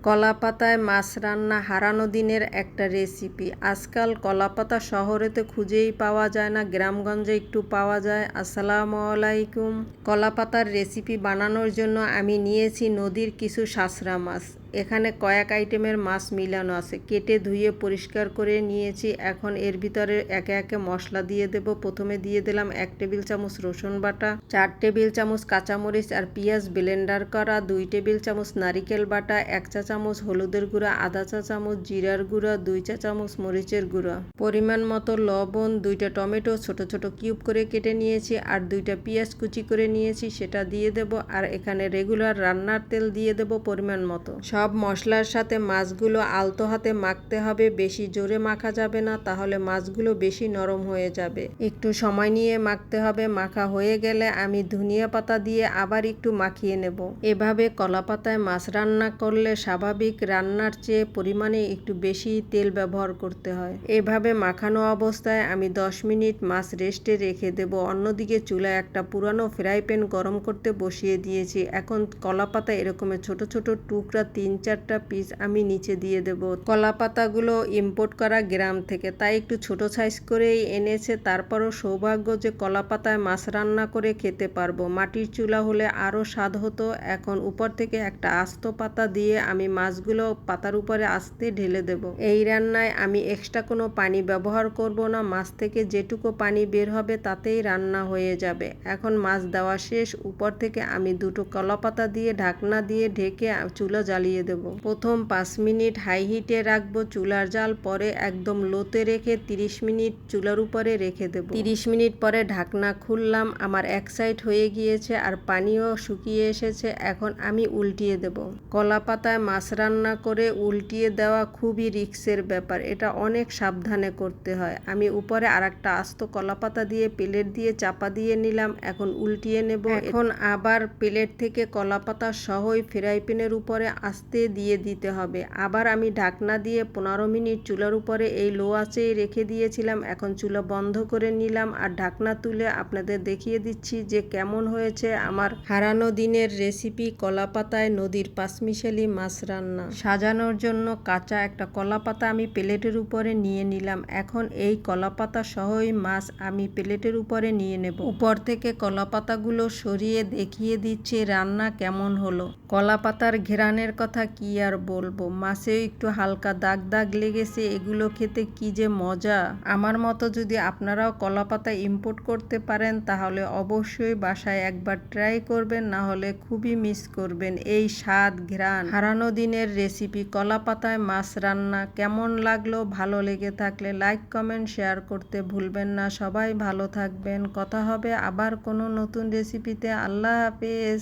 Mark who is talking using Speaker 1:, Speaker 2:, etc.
Speaker 1: কলাপাতায় মাছ রান্না হারানো দিনের একটা রেসিপি। আজকাল কলাপাতা শহরেতে খুঁজেই পাওয়া যায় না, গ্রামগঞ্জে একটু পাওয়া যায়। আসসালামু আলাইকুম। কলাপাতার রেসিপি বানানোর জন্য আমি নিয়েছি নদীর কিছু শাসরা মাছ। এখানে কয়েক আইটেমের মাছ মিলানো আছে, কেটে ধুয়ে পরিষ্কার করে নিয়েছি। এখন এর ভিতরে একে একে মশলা দিয়ে দেব। প্রথমে দিয়ে দিলাম 1 টেবিল চামচ রসুন বাটা, 4 টেবিল চামচ কাঁচামরিচ আর পেঁয়াজ ব্লেন্ডার করা, 2 টেবিল চামচ নারিকেল বাটা, 1 চা চামচ হলুদের গুঁড়া, আধা চা চামচ জিরার গুঁড়া, 2 চা চামচ মরিচের গুঁড়া, পরিমাণ মতো লবণ, 2টা টমেটো ছোট ছোট কিউব করে কেটে নিয়েছি আর 2টা পেঁয়াজ কুচি করে নিয়েছি, সেটা দিয়ে দেব। আর এখানে রেগুলার রান্নার তেল দিয়ে দেব পরিমাণ মতো। সব মশলার সাথে মাছগুলো আলতো হাতে মাখতে হবে, বেশি জোরে মাখা যাবে না, তাহলে মাছগুলো বেশি নরম হয়ে যাবে। একটু সময় নিয়ে মাখতে হবে। মাখা হয়ে গেলে আমি ধনিয়া পাতা দিয়ে আবার একটু মাখিয়ে নেব। এভাবে কলা পাতায় মাছ রান্না করলে স্বাভাবিক রান্নার চেয়ে পরিমাণে একটু বেশি তেল ব্যবহার করতে হয়। এভাবে মাখানো অবস্থায় আমি 10 মিনিট মাছ রেস্টে রেখে দেব। অন্যদিকে চুলায় একটা পুরানো ফ্রাই প্যান গরম করতে বসিয়ে দিয়েছি। এখন কলা পাতা এরকমের ছোট ছোট টুকরা 3-4টা পিস আমি নিচে দিয়ে দেব। কলা পাতাগুলো ইম্পোর্ট করা গ্রাম থেকে, তাই একটু ছোট সাইজ করেই এনেছে। তারপরও সৌভাগ্য যে কলা পাতায় মাছ রান্না করে খেতে পারবো। মাটির চুলা হলে আরও স্বাদ হতো। এখন উপর থেকে একটা আস্ত পাতা দিয়ে আমি মাছগুলো পাতার উপরে আস্তে ঢেলে দেব। এই রান্নায় আমি এক্সট্রা কোনো পানি ব্যবহার করব না। মাছ থেকে যেটুকু পানি বের হবে তাতেই রান্না হয়ে যাবে। এখন মাছ দেওয়া শেষ। উপর থেকে আমি 2টো কলা পাতা দিয়ে ঢাকনা দিয়ে ঢেকে চুলা জ্বালিয়ে দেব। প্রথম 5 মিনিট হাই হিটে রাখবো চুলার জাল, পরে একদম লোতে রেখে 30 মিনিট চুলার উপরে রেখে দেব। 30 মিনিট পরে ঢাকনা খুললাম। আমার এক সাইড হয়ে গিয়েছে আর পানিও শুকিয়ে এসেছে। এখন আমি উল্টিয়ে দেব। কলা পাতায় মাছ রান্না করে উল্টিয়ে দেওয়া খুবই রিস্কের ব্যাপার, এটা অনেক সাবধানে করতে হয়। আমি উপরে আরেকটা আস্ত কলা পাতা দিয়ে প্লেট দিয়ে চাপা দিয়ে নিলাম। এখন উল্টিয়ে নেব। এখন আবার প্লেট থেকে কলা পাতা সহই ফ্রাই প্যানের উপরে আস্তে দিয়ে দিতে হবে। আবার আমি ঢাকনা দিয়ে 15 মিনিট চুলার উপরে এই লো আঁচেই রেখে দিয়েছিলাম। এখন চুলা বন্ধ করে নিলাম আর ঢাকনা তুলে আপনাদের দেখিয়ে দিচ্ছি যে কেমন হয়েছে আমার হারানো দিনের রেসিপি কলা পাতায় নদীর পাঁচমিশালি মাছ রান্না। সাজানোর জন্য কাঁচা একটা কলা পাতা আমি প্লেটের উপরে নিয়ে নিলাম। এখন এই কলা পাতা সহই মাছ আমি প্লেটের উপরে নিয়ে নেব। উপর থেকে কলা পাতাগুলো সরিয়ে দেখিয়ে দিচ্ছি রান্না কেমন হলো। কলা পাতার ঘ্রাণের কথা কি আর বলবো, মাছেও একটু হালকা দাগ দাগ লেগেছে। এগুলো খেতে কি যে মজা। আমার মতো যদি আপনারাও কলা পাতা ইম্পোর্ট করতে পারেন তাহলে অবশ্যই বাসায় একবার ট্রাই করবেন, না হলে খুবই মিস করবেন এই স্বাদ ঘ্রাণ। হারানো দিনের রেসিপি কলা পাতায় মাছ রান্না কেমন লাগলো, ভালো লেগে থাকলে লাইক কমেন্ট শেয়ার করতে ভুলবেন না। সবাই ভালো থাকবেন। কথা হবে আবার কোনো নতুন রেসিপিতে। আল্লাহ হাফেজ।